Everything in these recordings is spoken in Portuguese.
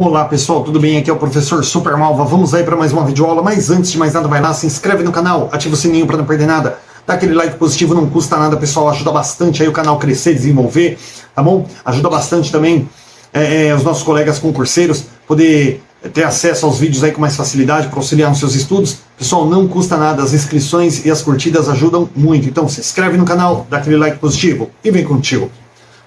Olá pessoal, tudo bem? Aqui é o professor Super Malva. Vamos aí para mais uma videoaula, mas antes de mais nada vai lá, se inscreve no canal, ativa o sininho para não perder nada, dá aquele like positivo, não custa nada pessoal, ajuda bastante aí o canal crescer, desenvolver, tá bom? Ajuda bastante também os nossos colegas concurseiros poder ter acesso aos vídeos aí com mais facilidade para auxiliar nos seus estudos. Pessoal, não custa nada, as inscrições e as curtidas ajudam muito, então se inscreve no canal, dá aquele like positivo e vem contigo.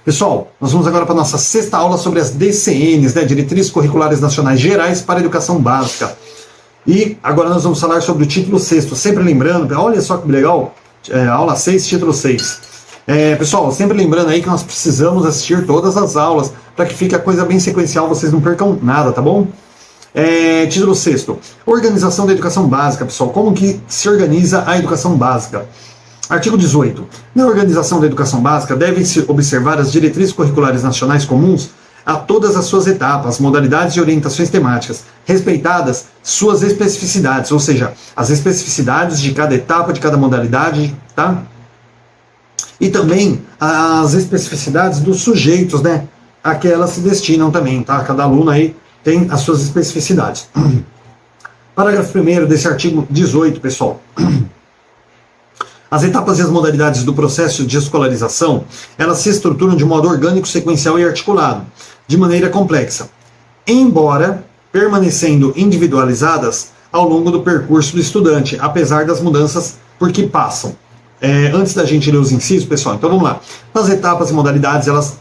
Pessoal, nós vamos agora para a nossa sexta aula sobre as DCNs, né, Diretrizes Curriculares Nacionais Gerais para a Educação Básica. E agora nós vamos falar sobre o título 6º, sempre lembrando, olha só que legal, aula 6, título 6. Pessoal, sempre lembrando aí que nós precisamos assistir todas as aulas, para que fique a coisa bem sequencial, vocês não percam nada, tá bom? Título 6º, Organização da Educação Básica, pessoal, como que se organiza a educação básica? Artigo 18. Na organização da educação básica, devem-se observar as diretrizes curriculares nacionais comuns a todas as suas etapas, modalidades e orientações temáticas, respeitadas suas especificidades, ou seja, as especificidades de cada etapa, de cada modalidade, tá? E também as especificidades dos sujeitos, né, a que elas se destinam também, tá? Cada aluno aí tem as suas especificidades. Parágrafo 1º desse artigo 18, pessoal. As etapas e as modalidades do processo de escolarização, elas se estruturam de modo orgânico, sequencial e articulado, de maneira complexa, embora permanecendo individualizadas ao longo do percurso do estudante, apesar das mudanças por que passam. Antes da gente ler os incisos, pessoal, então vamos lá. As etapas e modalidades, elas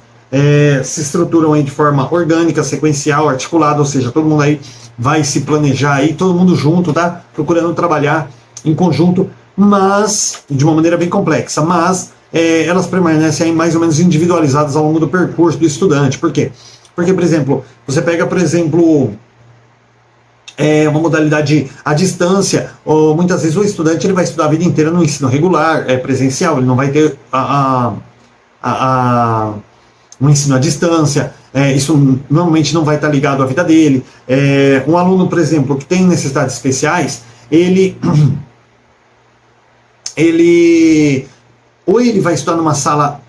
se estruturam aí de forma orgânica, sequencial, articulada, ou seja, todo mundo aí vai se planejar aí, todo mundo junto, tá? Procurando trabalhar em conjunto, mas de uma maneira bem complexa, mas elas permanecem aí mais ou menos individualizadas ao longo do percurso do estudante. Por quê? Porque, por exemplo, você pega, por exemplo, uma modalidade à distância, ou muitas vezes o estudante ele vai estudar a vida inteira no ensino regular, presencial, ele não vai ter um ensino à distância, isso normalmente não vai estar ligado à vida dele. Um aluno, por exemplo, que tem necessidades especiais, ou ele vai estudar numa sala,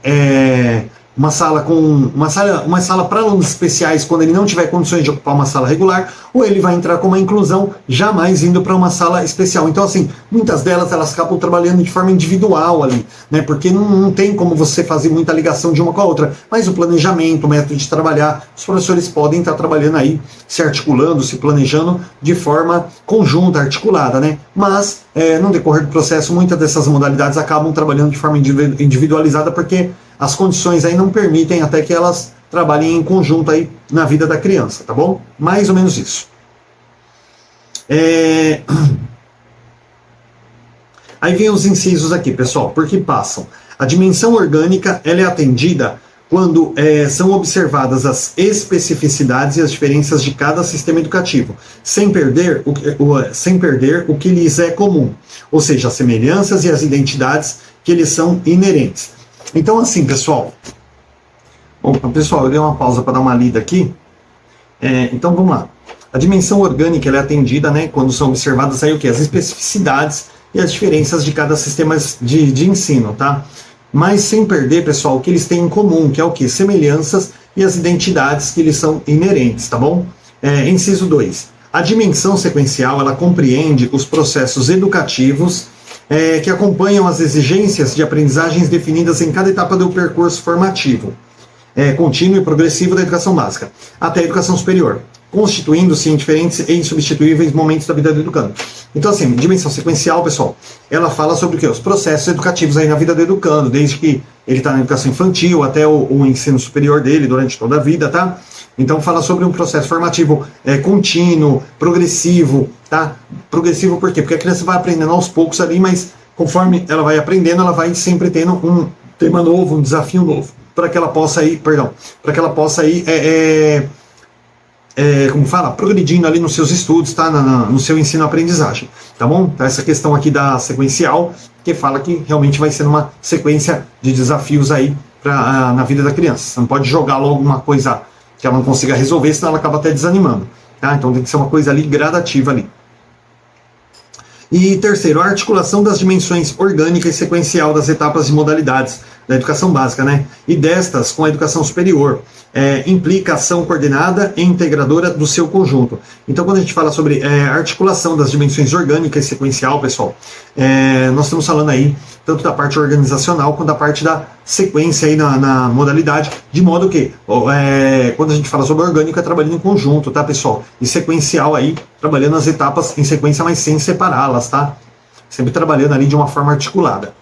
uma sala para alunos especiais quando ele não tiver condições de ocupar uma sala regular, ou ele vai entrar com uma inclusão, jamais indo para uma sala especial. Então, assim, muitas delas elas acabam trabalhando de forma individual ali, né? Porque não tem como você fazer muita ligação de uma com a outra. Mas o planejamento, o método de trabalhar, os professores podem estar trabalhando aí, se articulando, se planejando de forma conjunta, articulada, né? Mas no decorrer do processo, muitas dessas modalidades acabam trabalhando de forma individualizada, porque as condições aí não permitem até que elas trabalhem em conjunto aí na vida da criança, tá bom? Mais ou menos isso. Aí vem os incisos aqui, pessoal, porque passam. A dimensão orgânica, ela é atendida quando são observadas as especificidades e as diferenças de cada sistema educativo, sem perder o que lhes é comum, ou seja, as semelhanças e as identidades que lhes são inerentes. Então, assim, pessoal, eu dei uma pausa para dar uma lida aqui. Então, vamos lá. A dimensão orgânica ela é atendida, né, quando são observadas aí o quê? As especificidades e as diferenças de cada sistema de ensino, tá? Mas sem perder, pessoal, o que eles têm em comum, que é o quê? Semelhanças e as identidades que lhes são inerentes, tá bom? Inciso 2. A dimensão sequencial, ela compreende os processos educativos que acompanham as exigências de aprendizagens definidas em cada etapa do percurso formativo, contínuo e progressivo da educação básica, até a educação superior, constituindo-se em diferentes e insubstituíveis momentos da vida do educando. Então, assim, dimensão sequencial, pessoal, ela fala sobre o quê? Os processos educativos aí na vida do educando, desde que ele está na educação infantil até o ensino superior dele durante toda a vida, tá? Então fala sobre um processo formativo contínuo, progressivo, tá? Progressivo por quê? Porque a criança vai aprendendo aos poucos ali, mas conforme ela vai aprendendo, ela vai sempre tendo um tema novo, um desafio novo, para que ela possa ir, progredindo ali nos seus estudos, tá? No seu ensino-aprendizagem, tá bom? Então essa questão aqui da sequencial, que fala que realmente vai ser uma sequência de desafios aí na vida da criança. Você não pode jogar logo uma coisa que ela não consiga resolver, senão ela acaba até desanimando, tá? Então tem que ser uma coisa ali gradativa ali. E terceiro, a articulação das dimensões orgânica e sequencial das etapas e modalidades da educação básica, né? E destas com a educação superior. Implica ação coordenada e integradora do seu conjunto. Então, quando a gente fala sobre articulação das dimensões orgânica e sequencial, pessoal, nós estamos falando aí tanto da parte organizacional quanto da parte da sequência aí na modalidade, de modo que, quando a gente fala sobre orgânico, é trabalhando em conjunto, tá, pessoal? E sequencial aí, trabalhando as etapas em sequência, mas sem separá-las, tá? Sempre trabalhando ali de uma forma articulada.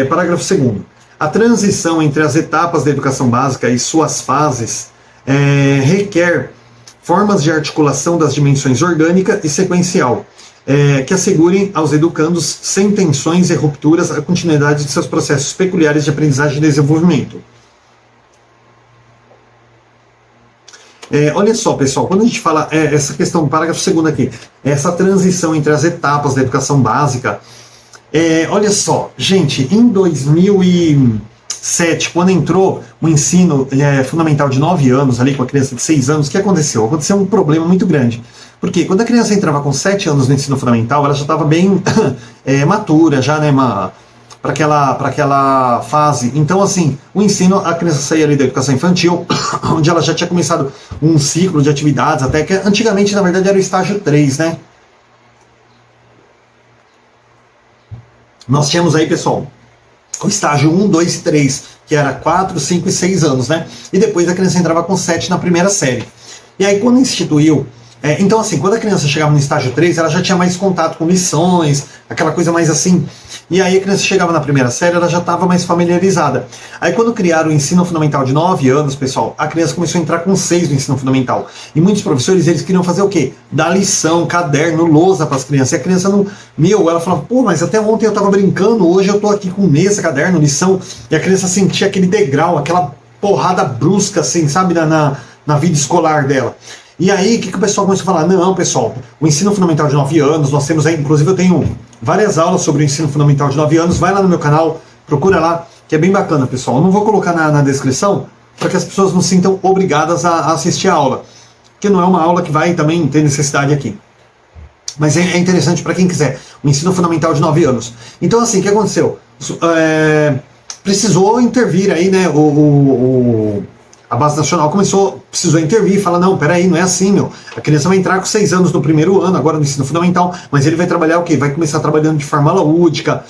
Parágrafo 2º. A transição entre as etapas da educação básica e suas fases requer formas de articulação das dimensões orgânica e sequencial, que assegurem aos educandos, sem tensões e rupturas, a continuidade de seus processos peculiares de aprendizagem e desenvolvimento. Olha só, pessoal, quando a gente fala essa questão do parágrafo 2º aqui, essa transição entre as etapas da educação básica, olha só, gente, em 2007, quando entrou o ensino fundamental de 9 anos, ali com a criança de 6 anos, o que aconteceu? Aconteceu um problema muito grande. Porque quando a criança entrava com 7 anos no ensino fundamental, ela já estava bem matura, já, né, para aquela fase. Então, assim, o ensino, a criança saía ali da educação infantil, onde ela já tinha começado um ciclo de atividades, até que antigamente, na verdade, era o estágio 3, né? Nós tínhamos aí, pessoal, o estágio 1, 2 e 3, que era 4, 5 e 6 anos, né? E depois a criança entrava com 7 na primeira série. E aí, quando instituiu... então, assim, quando a criança chegava no estágio 3, ela já tinha mais contato com lições, aquela coisa mais assim. E aí a criança chegava na primeira série, ela já estava mais familiarizada. Aí quando criaram o ensino fundamental de 9 anos, pessoal, a criança começou a entrar com 6 no ensino fundamental. E muitos professores, eles queriam fazer o quê? Dar lição, caderno, lousa para as crianças. E a criança não... ela falava, pô, mas até ontem eu estava brincando, hoje eu estou aqui com mesa, caderno, lição. E a criança sentia aquele degrau, aquela porrada brusca, assim, sabe, na vida escolar dela. E aí, o que o pessoal começou a falar? Não, pessoal, o ensino fundamental de 9 anos, nós temos aí, inclusive eu tenho várias aulas sobre o ensino fundamental de 9 anos, vai lá no meu canal, procura lá, que é bem bacana, pessoal. Eu não vou colocar na descrição, para que as pessoas não se sintam obrigadas a assistir a aula, porque não é uma aula que vai também ter necessidade aqui. Mas é interessante para quem quiser, o ensino fundamental de 9 anos. Então, assim, o que aconteceu? Precisou intervir aí, né, a base nacional precisou intervir e falar, não, peraí, não é assim, meu. A criança vai entrar com 6 anos no primeiro ano, agora no ensino fundamental, mas ele vai trabalhar o quê? Vai começar trabalhando de forma lúdica,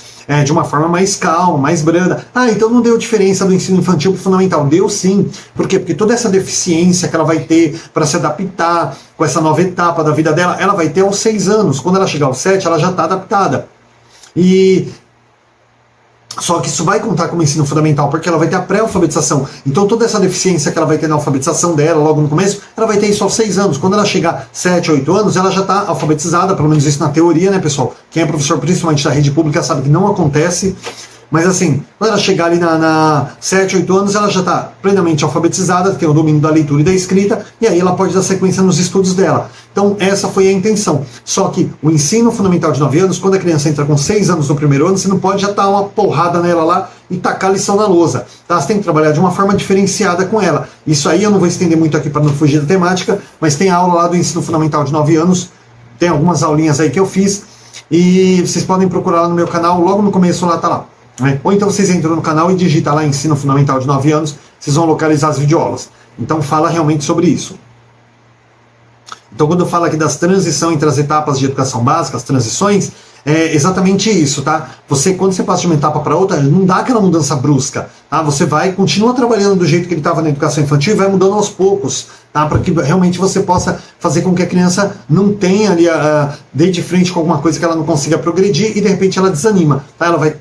de uma forma mais calma, mais branda. Ah, então não deu diferença do ensino infantil para o fundamental. Deu sim. Por quê? Porque toda essa deficiência que ela vai ter para se adaptar com essa nova etapa da vida dela, ela vai ter aos 6 anos. Quando ela chegar aos 7, ela já está adaptada. Só que isso vai contar como ensino fundamental, porque ela vai ter a pré-alfabetização. Então toda essa deficiência que ela vai ter na alfabetização dela, logo no começo, ela vai ter isso aos 6 anos. Quando ela chegar 7, 8 anos, ela já está alfabetizada, pelo menos isso na teoria, né, pessoal? Quem é professor, principalmente da rede pública, sabe que não acontece. Mas assim, quando ela chegar ali na 7, 8 anos, ela já está plenamente alfabetizada, tem o domínio da leitura e da escrita, e aí ela pode dar sequência nos estudos dela. Então essa foi a intenção. Só que o ensino fundamental de 9 anos, quando a criança entra com 6 anos no primeiro ano, você não pode já dar uma porrada nela lá e tacar a lição na lousa. Tá? Você tem que trabalhar de uma forma diferenciada com ela. Isso aí eu não vou estender muito aqui para não fugir da temática, mas tem a aula lá do ensino fundamental de 9 anos, tem algumas aulinhas aí que eu fiz, e vocês podem procurar lá no meu canal, logo no começo lá tá lá. Ou então vocês entram no canal e digitam lá Ensino Fundamental de 9 anos, vocês vão localizar as videoaulas. Então fala realmente sobre isso. Então quando eu falo aqui das transições entre as etapas de educação básica, as transições, é exatamente isso, tá? Quando você passa de uma etapa para outra, não dá aquela mudança brusca, tá? Você continua trabalhando do jeito que ele estava na educação infantil e vai mudando aos poucos, tá? Para que realmente você possa fazer com que a criança não tenha ali, dê de frente com alguma coisa que ela não consiga progredir e de repente ela desanima, tá? Ela vai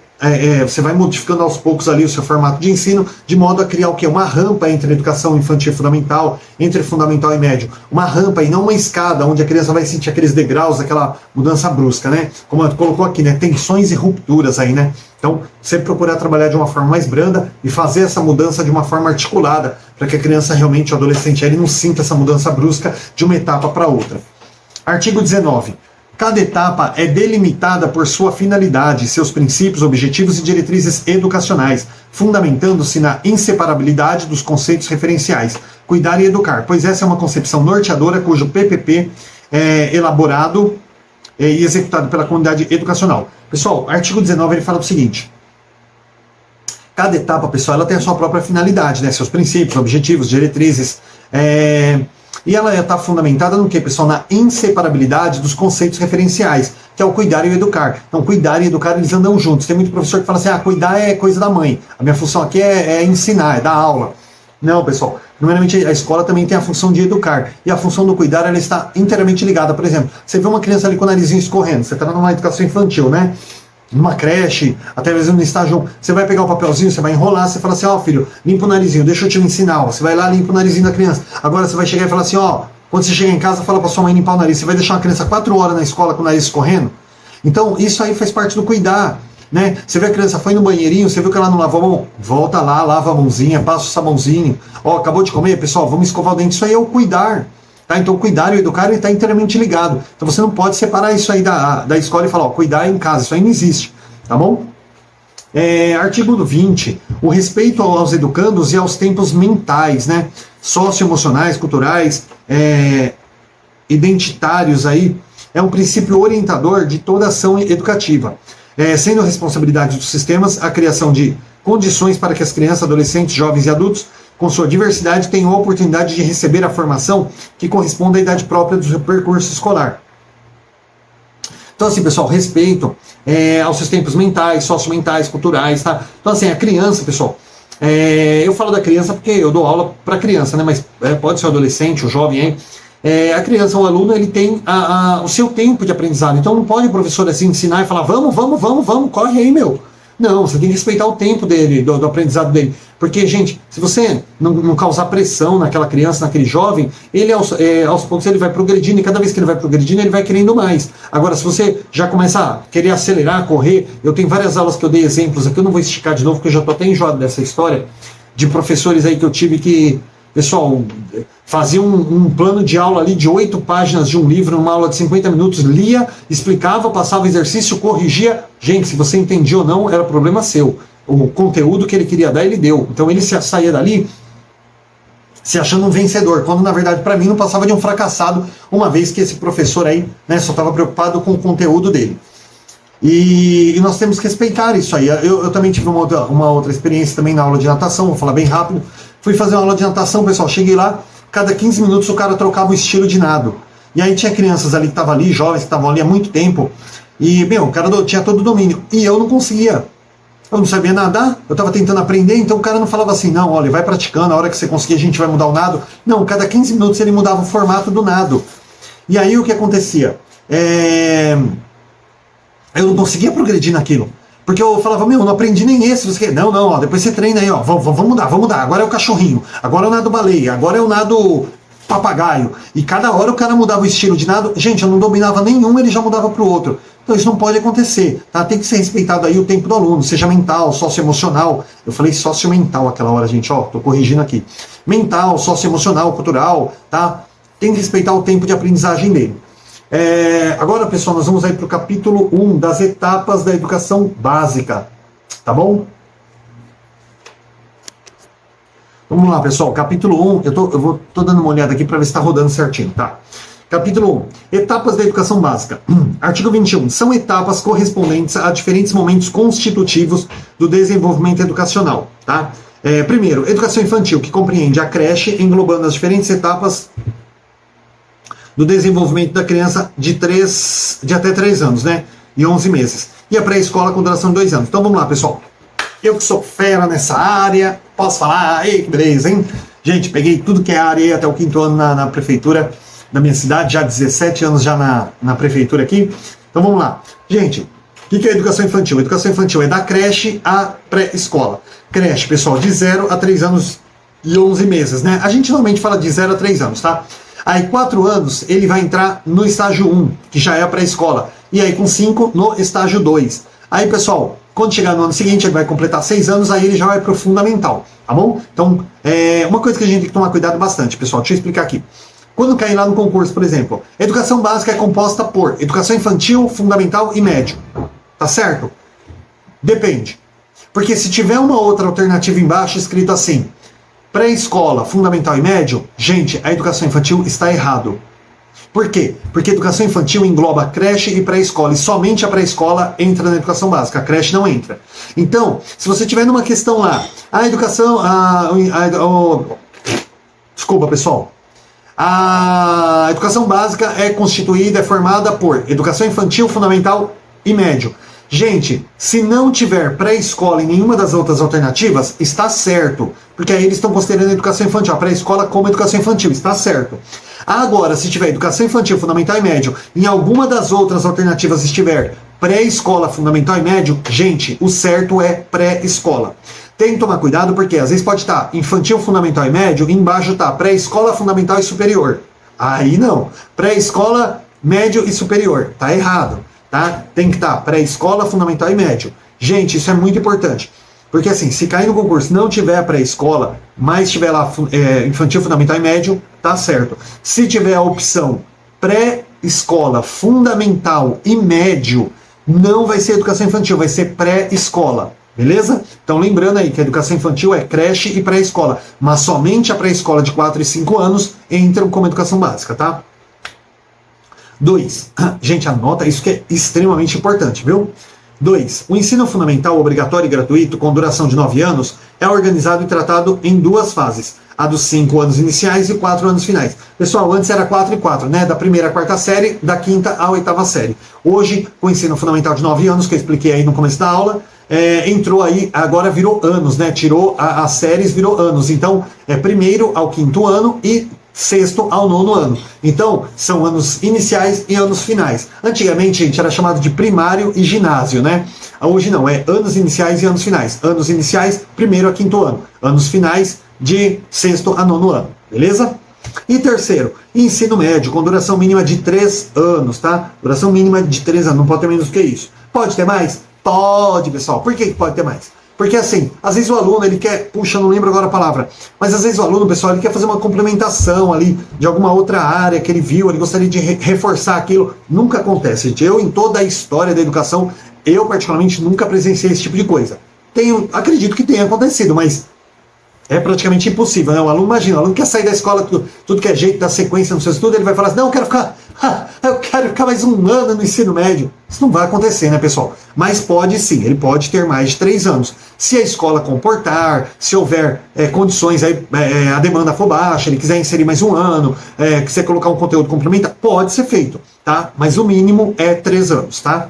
você vai modificando aos poucos ali o seu formato de ensino, de modo a criar o quê? Uma rampa entre a educação infantil e fundamental, entre fundamental e médio. Uma rampa e não uma escada, onde a criança vai sentir aqueles degraus, aquela mudança brusca, né? Como ela colocou aqui, né? Tensões e rupturas aí, né? Então, você procurar trabalhar de uma forma mais branda e fazer essa mudança de uma forma articulada, para que a criança realmente, o adolescente, ele não sinta essa mudança brusca de uma etapa para outra. Artigo 19. Cada etapa é delimitada por sua finalidade, seus princípios, objetivos e diretrizes educacionais, fundamentando-se na inseparabilidade dos conceitos referenciais. Cuidar e educar, pois essa é uma concepção norteadora cujo PPP é elaborado e executado pela comunidade educacional. Pessoal, artigo 19 ele fala o seguinte: Cada etapa, pessoal, ela tem a sua própria finalidade, né? Seus princípios, objetivos, diretrizes. E ela está fundamentada no que, pessoal? Na inseparabilidade dos conceitos referenciais, que é o cuidar e o educar. Então, cuidar e educar, eles andam juntos. Tem muito professor que fala assim, cuidar é coisa da mãe. A minha função aqui é ensinar, é dar aula. Não, pessoal. Primeiramente, a escola também tem a função de educar. E a função do cuidar, ela está inteiramente ligada. Por exemplo, você vê uma criança ali com o narizinho escorrendo. Você está numa educação infantil, né? Numa creche, até mesmo no estágio, você vai pegar o papelzinho, você vai enrolar, você fala assim, filho, limpa o narizinho, deixa eu te ensinar, você vai lá, limpa o narizinho da criança. Agora você vai chegar e falar assim, quando você chegar em casa, fala pra sua mãe limpar o nariz. Você vai deixar uma criança 4 horas na escola com o nariz escorrendo? Então, isso aí faz parte do cuidar, né? Você vê a criança foi no banheirinho, você viu que ela não lavou a mão, volta lá, lava a mãozinha, passa o sabãozinho. Acabou de comer, pessoal, vamos escovar o dente. Isso aí é o cuidar. Tá? Então, cuidar e educar está inteiramente ligado. Então, você não pode separar isso aí da escola e falar, cuidar é em casa. Isso aí não existe, tá bom? Artigo 20. O respeito aos educandos e aos tempos mentais, né? Socioemocionais, culturais, identitários aí, é um princípio orientador de toda ação educativa. Sendo responsabilidade dos sistemas a criação de condições para que as crianças, adolescentes, jovens e adultos com sua diversidade, tenham a oportunidade de receber a formação que corresponde à idade própria do seu percurso escolar. Então, assim, pessoal, respeito aos seus tempos mentais, sociomentais, culturais, tá? Então, assim, a criança, pessoal, eu falo da criança porque eu dou aula para criança, né? Mas pode ser o adolescente, o jovem, hein? A criança, o aluno, ele tem o seu tempo de aprendizado. Então, não pode o professor assim ensinar e falar, vamos, corre aí, meu. Não, você tem que respeitar o tempo dele, do aprendizado dele. Porque, gente, se você não causar pressão naquela criança, naquele jovem, ele aos poucos ele vai progredindo, e cada vez que ele vai progredindo, ele vai querendo mais. Agora, se você já começa a querer acelerar, correr, eu tenho várias aulas que eu dei exemplos aqui, eu não vou esticar de novo, porque eu já estou até enjoado dessa história, de professores aí que eu tive que, pessoal, fazia um plano de aula ali de 8 páginas de um livro, numa aula de 50 minutos, lia, explicava, passava exercício, corrigia. Gente, se você entendia ou não, era problema seu. O conteúdo que ele queria dar, ele deu. Então ele saía dali se achando um vencedor, quando na verdade para mim não passava de um fracassado, uma vez que esse professor aí, né, só estava preocupado com o conteúdo dele. E nós temos que respeitar isso aí. Eu também tive uma outra experiência também na aula de natação, vou falar bem rápido. Fui fazer uma aula de natação, pessoal, cheguei lá, cada 15 minutos o cara trocava o estilo de nado. E aí tinha crianças ali que estavam ali, jovens que estavam ali há muito tempo, e, o cara tinha todo o domínio, e eu não conseguia. Eu não sabia nadar, eu estava tentando aprender, então o cara não falava assim, não, olha, vai praticando, a hora que você conseguir a gente vai mudar o nado. Não, cada 15 minutos ele mudava o formato do nado. E aí o que acontecia? Eu não conseguia progredir naquilo. Porque eu falava, eu não aprendi nem esse. Você quer? Não, depois você treina aí, vamos mudar. Agora é o cachorrinho, agora é o nado baleia, agora é o nado papagaio. E cada hora o cara mudava o estilo de nado. Gente, eu não dominava nenhum, ele já mudava para o outro. Então isso não pode acontecer, tá? Tem que ser respeitado aí o tempo do aluno, seja mental, socioemocional. Eu falei sociomental aquela hora, gente, tô corrigindo aqui. Mental, socioemocional, cultural, tá? Tem que respeitar o tempo de aprendizagem dele. Agora, pessoal, nós vamos aí para o capítulo 1 das etapas da educação básica, tá bom? Vamos lá, pessoal, capítulo 1, eu tô dando uma olhada aqui para ver se está rodando certinho, tá? Capítulo 1, etapas da educação básica. Artigo 21, são etapas correspondentes a diferentes momentos constitutivos do desenvolvimento educacional, tá? Primeiro, educação infantil, que compreende a creche, englobando as diferentes etapas do desenvolvimento da criança de até 3 anos, né? E 11 meses. E a pré-escola com duração de 2 anos. Então vamos lá, pessoal. Eu que sou fera nessa área, posso falar? Ei, que beleza, hein? Gente, peguei tudo que é área até o 5º ano na prefeitura da minha cidade, já 17 anos já na prefeitura aqui. Então vamos lá. Gente, o que é educação infantil? Educação infantil é da creche à pré-escola. Creche, pessoal, de 0 a 3 anos e 11 meses, né? A gente normalmente fala de 0 a 3 anos, tá? Aí 4 anos ele vai entrar no estágio 1, que já é a pré-escola. E aí com 5 no estágio 2. Aí, pessoal, quando chegar no ano seguinte, ele vai completar 6 anos, aí ele já vai para o fundamental, tá bom? Então, uma coisa que a gente tem que tomar cuidado bastante, pessoal, deixa eu explicar aqui. Quando cair lá no concurso, por exemplo, educação básica é composta por educação infantil, fundamental e médio. Tá certo? Depende. Porque se tiver uma outra alternativa embaixo escrito assim, pré-escola, fundamental e médio, gente, a educação infantil está errado. Por quê? Porque educação infantil engloba creche e pré-escola, e somente a pré-escola entra na educação básica, a creche não entra. Então, se você tiver numa questão lá, a educação... Desculpa, pessoal. A educação básica é constituída, é formada por educação infantil, fundamental e médio. Gente, se não tiver pré-escola em nenhuma das outras alternativas, está certo. Porque aí eles estão considerando a educação infantil, a pré-escola como educação infantil, está certo. Agora, se tiver educação infantil, fundamental e médio, em alguma das outras alternativas estiver pré-escola, fundamental e médio, gente, o certo é pré-escola. Tem que tomar cuidado porque às vezes pode estar infantil, fundamental e médio, e embaixo está pré-escola, fundamental e superior. Aí não. Pré-escola, médio e superior. Tá errado. Tá? Tem que estar pré-escola, fundamental e médio. Gente, isso é muito importante. Porque assim, se cair no concurso não tiver pré-escola, mas tiver lá infantil, fundamental e médio, tá certo. Se tiver a opção pré-escola, fundamental e médio, não vai ser educação infantil, vai ser pré-escola. Beleza? Então lembrando aí que a educação infantil é creche e pré-escola, mas somente a pré-escola de 4 e 5 anos entram como educação básica, tá? 2. Gente, anota isso que é extremamente importante, viu? 2. O ensino fundamental obrigatório e gratuito, com duração de 9 anos, é organizado e tratado em 2 fases. A dos 5 anos iniciais e 4 anos finais. Pessoal, antes era 4 e 4, né? Da primeira à quarta série, da quinta à oitava série. Hoje, com o ensino fundamental de 9 anos, que eu expliquei aí no começo da aula, entrou aí, agora virou anos, né? Tirou as séries, virou anos. Então, é primeiro ao quinto ano e sexto ao 9º ano. Então, são anos iniciais e anos finais. Antigamente, gente, era chamado de primário e ginásio, né? Hoje não, é anos iniciais e anos finais. Anos iniciais, primeiro a quinto ano. Anos finais, de sexto a 9º ano. Beleza? E terceiro, ensino médio, com duração mínima de 3 anos, tá? Duração mínima de 3 anos, não pode ter menos do que isso. Pode ter mais? Pode, pessoal. Por que pode ter mais? Porque assim, às vezes o aluno, ele quer, puxa, não lembro agora a palavra, mas às vezes o aluno, pessoal, ele quer fazer uma complementação ali de alguma outra área que ele viu, ele gostaria de reforçar aquilo. Nunca acontece, gente. Eu, em toda a história da educação, eu particularmente nunca presenciei esse tipo de coisa. Acredito que tenha acontecido, mas é praticamente impossível, né? O aluno, imagina, o aluno quer sair da escola, tudo que é jeito, da sequência no seu estudo, ele vai falar assim, não, eu quero ficar mais 1 ano no ensino médio. Isso não vai acontecer, né, pessoal? Mas pode sim, ele pode ter mais de 3 anos. Se a escola comportar, se houver condições, aí, a demanda for baixa, ele quiser inserir mais 1 ano, quiser colocar um conteúdo complementar, pode ser feito, tá? Mas o mínimo é 3 anos, tá?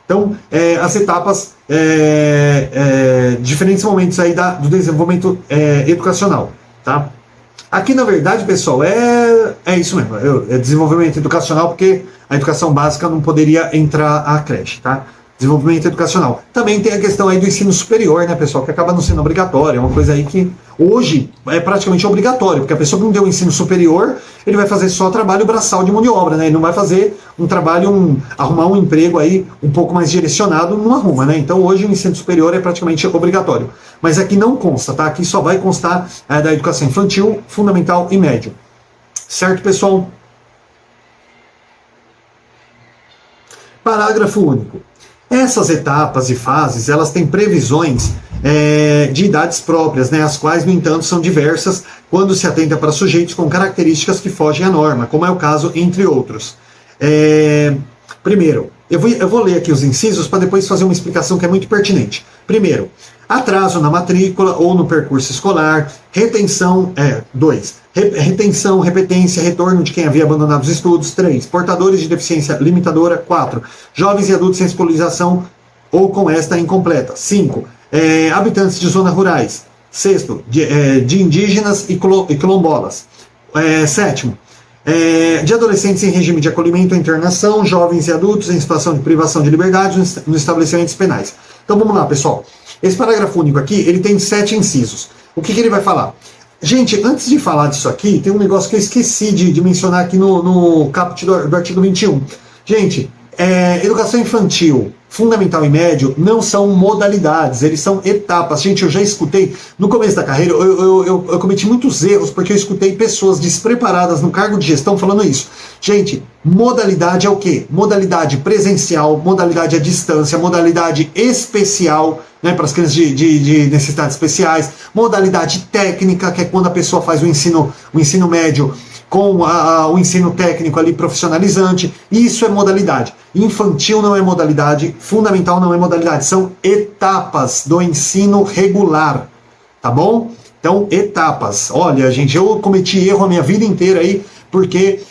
Então, as etapas, diferentes momentos aí do desenvolvimento educacional, tá? Aqui, na verdade, pessoal, é isso mesmo, é desenvolvimento educacional, porque a educação básica não poderia entrar a creche, tá? Desenvolvimento educacional. Também tem a questão aí do ensino superior, né, pessoal, que acaba não sendo obrigatório, é uma coisa aí que hoje é praticamente obrigatório, porque a pessoa que não deu ensino superior, ele vai fazer só trabalho braçal de mão de obra, né, ele não vai fazer um trabalho, arrumar um emprego aí um pouco mais direcionado, não arruma, né, então hoje o ensino superior é praticamente obrigatório, mas aqui não consta, tá, aqui só vai constar da educação infantil, fundamental e médio, certo, pessoal? Parágrafo único. Essas etapas e fases, elas têm previsões de idades próprias, né, as quais, no entanto, são diversas quando se atenta para sujeitos com características que fogem à norma, como é o caso, entre outros. Primeiro, eu vou ler aqui os incisos para depois fazer uma explicação que é muito pertinente. Primeiro, atraso na matrícula ou no percurso escolar, retenção, 2. Retenção, repetência, retorno de quem havia abandonado os estudos. 3. Portadores de deficiência limitadora. 4. Jovens e adultos sem escolarização ou com esta incompleta. 5. Habitantes de zonas rurais. 6. De indígenas e quilombolas. 7. De adolescentes em regime de acolhimento ou internação, jovens e adultos em situação de privação de liberdade nos estabelecimentos penais. Então vamos lá, pessoal. Esse parágrafo único aqui, ele tem 7 incisos. O que ele vai falar? Gente, antes de falar disso aqui, tem um negócio que eu esqueci de mencionar aqui no caput do artigo 21. Gente, educação infantil, fundamental e médio não são modalidades, eles são etapas. Gente, eu já escutei, no começo da carreira, eu cometi muitos erros, porque eu escutei pessoas despreparadas no cargo de gestão falando isso. Gente, modalidade é o quê? Modalidade presencial, modalidade à distância, modalidade especial, né, para as crianças de necessidades especiais, modalidade técnica, que é quando a pessoa faz o ensino médio com o ensino técnico ali profissionalizante. Isso é modalidade. Infantil não é modalidade, fundamental não é modalidade, são etapas do ensino regular, tá bom? Então, etapas. Olha, gente, eu cometi erro a minha vida inteira aí, porque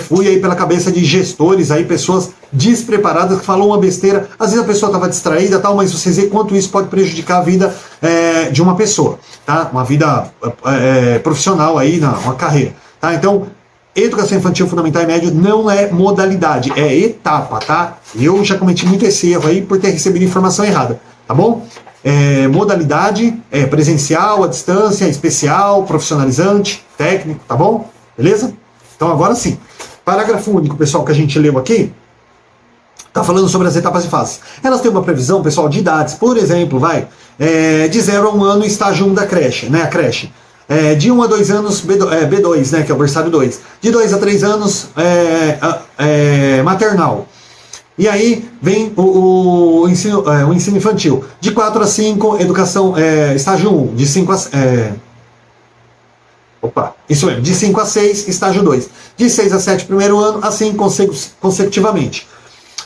fui aí pela cabeça de gestores aí, pessoas despreparadas que falam uma besteira. Às vezes a pessoa estava distraída, tal, mas vocês veem quanto isso pode prejudicar a vida de uma pessoa, tá? Uma vida profissional aí, uma carreira, tá? Então, educação infantil fundamental e médio não é modalidade, é etapa, tá? Eu já cometi muito esse erro aí por ter recebido informação errada, tá bom? Modalidade presencial, à distância, especial, profissionalizante, técnico, tá bom? Beleza? Então agora sim. Parágrafo único, pessoal, que a gente leu aqui, tá falando sobre as etapas e fases. Elas têm uma previsão, pessoal, de idades. Por exemplo, de 0 a 1 ano, estágio 1 da creche, né? A creche. De 1 a 2 anos, B2, né? Que é o berçário 2. De 2 a 3 anos, maternal. E aí vem o ensino infantil. De 4 a 5, educação, estágio 1. De 5 a... isso mesmo. De 5 a 6, estágio 2. De 6 a 7, primeiro ano, assim consecutivamente.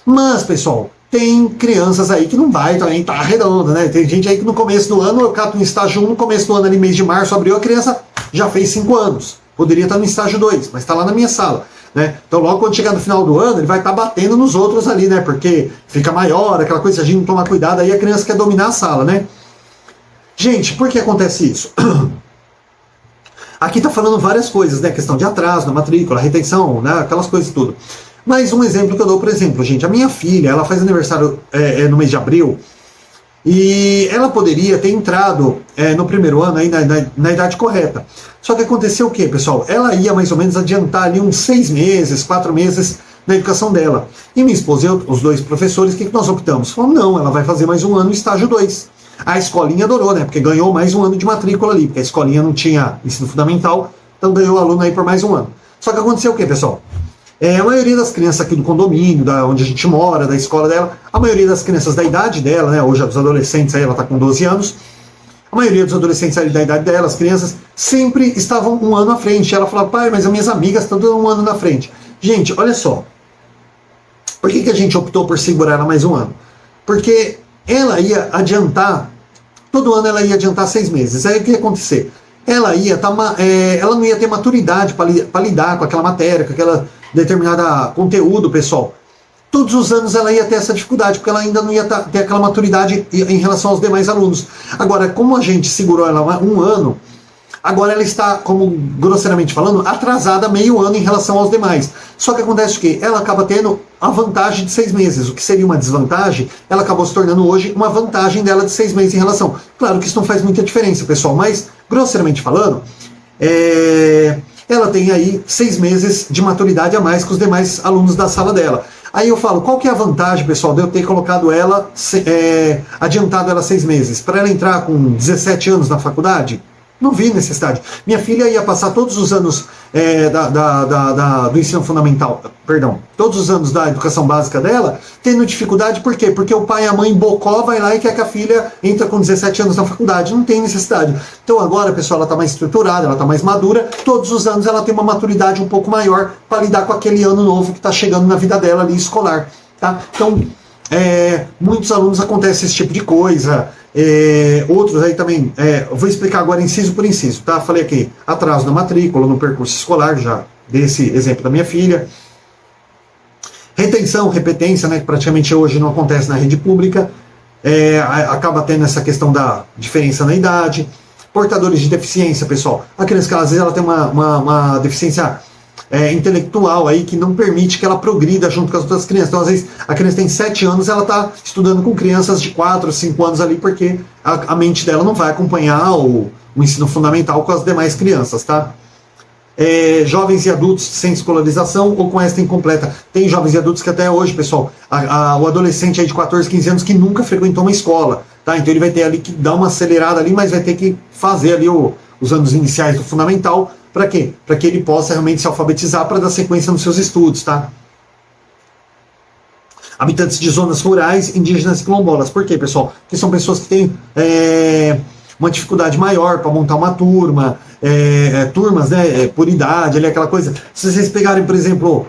Mas, pessoal, tem crianças aí que não vai também, tá redonda, né? Tem gente aí que no começo do ano, eu cato no estágio 1, no começo do ano, ali mês de março, abriu, a criança já fez 5 anos. Poderia estar no estágio 2, mas está lá na minha sala. Né? Então logo quando chegar no final do ano, ele vai estar batendo nos outros ali, né? Porque fica maior, aquela coisa, se a gente não tomar cuidado, aí a criança quer dominar a sala, né? Gente, por que acontece isso? Aqui está falando várias coisas, né? Questão de atraso na matrícula, retenção, né? Aquelas coisas tudo. Mas um exemplo que eu dou, por exemplo, gente, a minha filha, ela faz aniversário no mês de abril, e ela poderia ter entrado no primeiro ano aí na idade correta. Só que aconteceu o quê, pessoal? Ela ia mais ou menos adiantar ali uns 6 meses, 4 meses na educação dela. E minha esposa e eu, os dois professores, o que nós optamos? Falamos, não, ela vai fazer mais um ano estágio 2. A escolinha adorou, né? Porque ganhou mais um ano de matrícula ali, porque a escolinha não tinha ensino fundamental, então ganhou o aluno aí por mais um ano. Só que aconteceu o quê, pessoal? A maioria das crianças aqui do condomínio, onde a gente mora, da escola dela, a maioria das crianças da idade dela, né, hoje os adolescentes, aí ela está com 12 anos, a maioria dos adolescentes ali da idade dela, as crianças, sempre estavam um ano à frente. Ela falava, pai, mas as minhas amigas estão dando um ano na frente. Gente, olha só, por que a gente optou por segurar ela mais um ano? Porque ela ia adiantar, todo ano ela ia adiantar 6 meses. Aí o que ia acontecer? Ela não ia ter maturidade para lidar com aquela matéria, com aquela determinada conteúdo, pessoal. Todos os anos ela ia ter essa dificuldade, porque ela ainda não ia ter aquela maturidade em relação aos demais alunos. Agora, como a gente segurou ela um ano, agora ela está, como grosseiramente falando, atrasada meio ano em relação aos demais. Só que acontece o quê? Ela acaba tendo a vantagem de 6 meses. O que seria uma desvantagem, ela acabou se tornando hoje uma vantagem dela de 6 meses em relação. Claro que isso não faz muita diferença, pessoal, mas, grosseiramente falando, ela tem aí 6 meses de maturidade a mais que os demais alunos da sala dela. Aí eu falo, qual que é a vantagem, pessoal, de eu ter colocado ela, adiantado ela 6 meses? Para ela entrar com 17 anos na faculdade? Não vi necessidade. Minha filha ia passar todos os anos do ensino fundamental, todos os anos da educação básica dela, tendo dificuldade, por quê? Porque o pai e a mãe bocó vai lá e quer que a filha entre com 17 anos na faculdade. Não tem necessidade. Então agora, pessoal, ela está mais estruturada, ela está mais madura, todos os anos ela tem uma maturidade um pouco maior para lidar com aquele ano novo que está chegando na vida dela ali, escolar. Tá? Então, muitos alunos acontece esse tipo de coisa. Outros aí também, eu vou explicar agora inciso por inciso, tá? Falei aqui, atraso na matrícula, no percurso escolar, já dei esse exemplo da minha filha. Retenção, repetência, né, que praticamente hoje não acontece na rede pública, acaba tendo essa questão da diferença na idade. Portadores de deficiência, pessoal, a criança que às vezes ela tem uma deficiência intelectual aí que não permite que ela progrida junto com as outras crianças. Então, às vezes, a criança tem 7 anos, ela está estudando com crianças de 4, 5 anos ali, porque a mente dela não vai acompanhar o ensino fundamental com as demais crianças, tá? Jovens e adultos sem escolarização ou com esta incompleta. Tem jovens e adultos que até hoje, pessoal, o adolescente aí de 14, 15 anos que nunca frequentou uma escola, tá? Então ele vai ter ali que dar uma acelerada ali, mas vai ter que fazer ali os anos iniciais do fundamental. Para quê? Para que ele possa realmente se alfabetizar para dar sequência nos seus estudos, tá? Habitantes de zonas rurais, indígenas e quilombolas. Por quê, pessoal? Porque são pessoas que têm uma dificuldade maior para montar uma turma, turmas, né, por idade, ali, aquela coisa. Se vocês pegarem, por exemplo,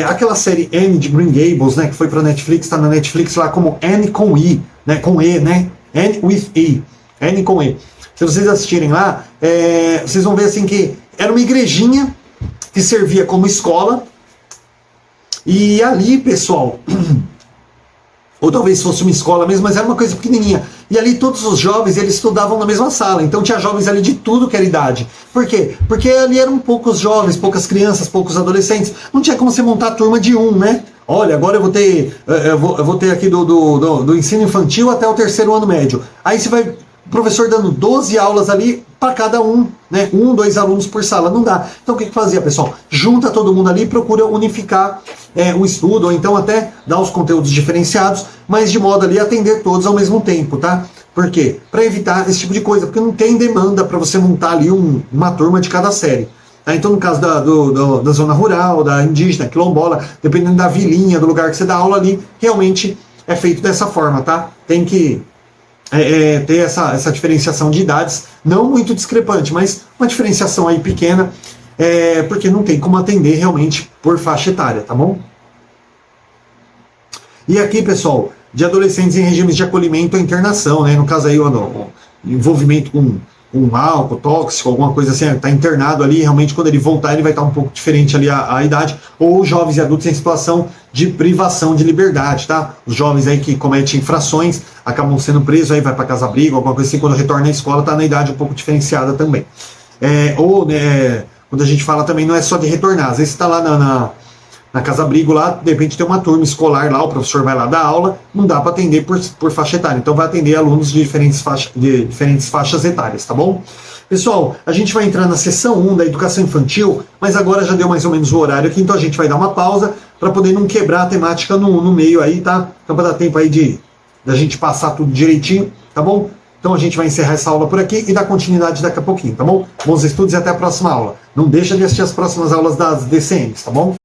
aquela série Anne de Green Gables, né, que foi para Netflix, está na Netflix lá como Anne com I, né, com E, né, Anne with E, Anne com E. Se vocês assistirem lá, vocês vão ver assim que era uma igrejinha que servia como escola, e ali, pessoal, ou talvez fosse uma escola mesmo, mas era uma coisa pequenininha. E ali todos os jovens, eles estudavam na mesma sala. Então tinha jovens ali de tudo que era idade. Por quê? Porque ali eram poucos jovens, poucas crianças, poucos adolescentes. Não tinha como você montar a turma de um, né? Olha, agora eu vou ter aqui do ensino infantil até o 3º ano médio. Aí você vai, o professor dando 12 aulas ali para cada um, né? 1, 2 alunos por sala. Não dá. Então o que fazia, pessoal? Junta todo mundo ali e procura unificar o estudo, ou então até dar os conteúdos diferenciados, mas de modo ali a atender todos ao mesmo tempo, tá? Por quê? Para evitar esse tipo de coisa, porque não tem demanda para você montar ali uma turma de cada série. Tá? Então, no caso da zona rural, da indígena, quilombola, dependendo da vilinha, do lugar que você dá aula ali, realmente é feito dessa forma, tá? Tem que ter essa diferenciação de idades, não muito discrepante, mas uma diferenciação aí pequena, porque não tem como atender realmente por faixa etária, tá bom? E aqui, pessoal, de adolescentes em regimes de acolhimento ou internação, né? No caso aí, o envolvimento com álcool, tóxico, alguma coisa assim, está internado ali, realmente quando ele voltar ele vai estar um pouco diferente ali a idade, ou jovens e adultos em situação de privação de liberdade, tá? Os jovens aí que cometem infrações, acabam sendo presos, aí vai para casa-abrigo, alguma coisa assim, quando retorna à escola, está na idade um pouco diferenciada também. Quando a gente fala também, não é só de retornar, às vezes você está lá na casa-abrigo lá, de repente tem uma turma escolar lá, o professor vai lá dar aula, não dá para atender por faixa etária, então vai atender alunos de diferentes faixas etárias, tá bom? Pessoal, a gente vai entrar na sessão 1 da educação infantil, mas agora já deu mais ou menos o horário aqui, então a gente vai dar uma pausa para poder não quebrar a temática no meio aí, tá? Então para dar tempo aí da gente passar tudo direitinho, tá bom? Então a gente vai encerrar essa aula por aqui e dar continuidade daqui a pouquinho, tá bom? Bons estudos e até a próxima aula. Não deixa de assistir as próximas aulas das DCMs, tá bom?